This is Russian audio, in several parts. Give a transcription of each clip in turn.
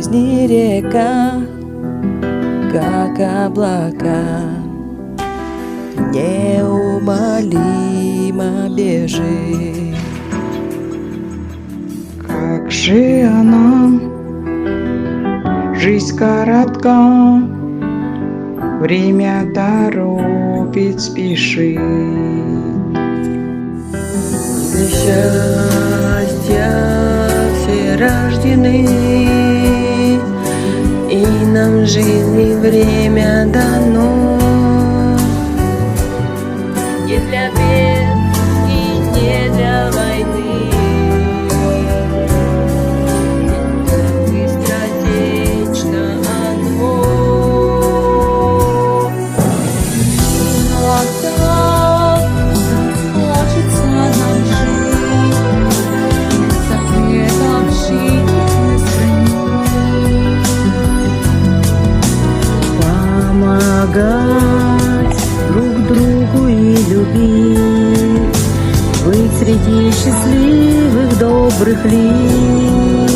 жизни река, как облака, неумолимо бежит. Как же она, жизнь коротка, время торопит, спешит. Для счастья все рождены, и нам в жизни время дано. Не для бед и не для войны, быстротечно оно. Иногда хочется нам жить, запретавший помогать друг другу и любить, быть среди счастливых добрых лиц.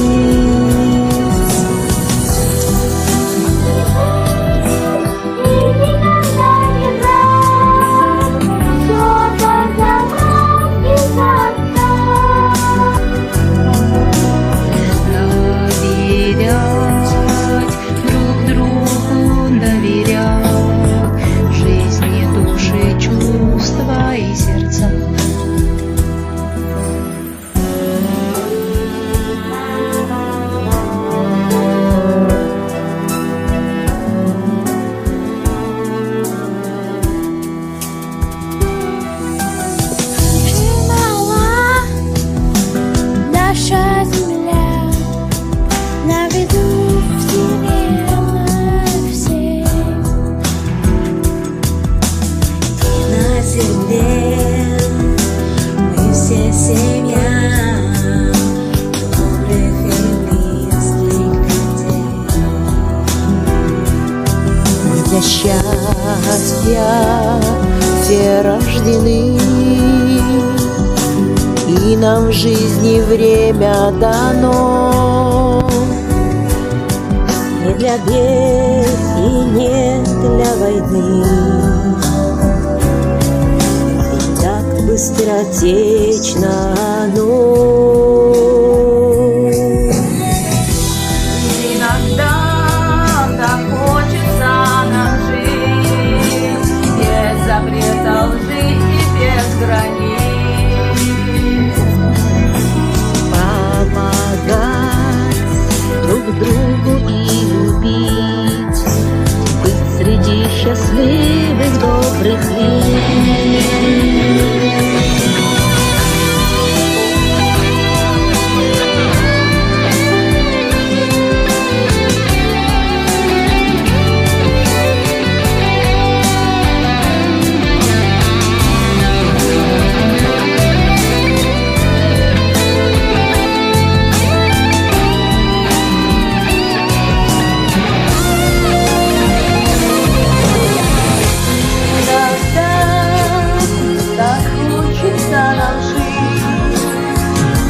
Доверять друг другу, доверять жизни, души, чувства и сердца. Мала наша земля, на виду вселенной всей. На земле мы все семья добрых и близких людей. Для счастья все рождены, и нам в жизни время дано. Не для бед и не для войны, и так быстротечно оно. Иногда так хочется нам жить, без запретов жить и без границ. Помогать друг другу и любить, быть среди счастливых добрых лиц.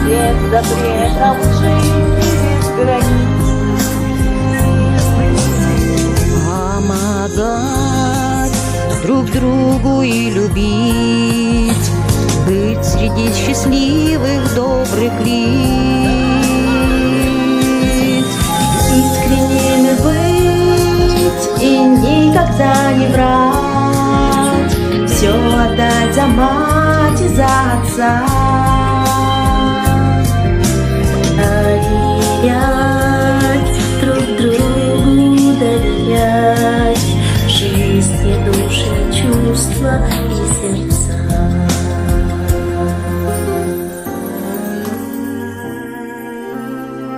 Без запретов жизни, без границ. Помогать друг другу и любить, быть среди счастливых добрых лиц. Искренними быть и никогда не врать, все отдать за мать и за отца. Доверять друг другу, доверять жизни, души, чувства и сердца.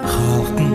Халықтың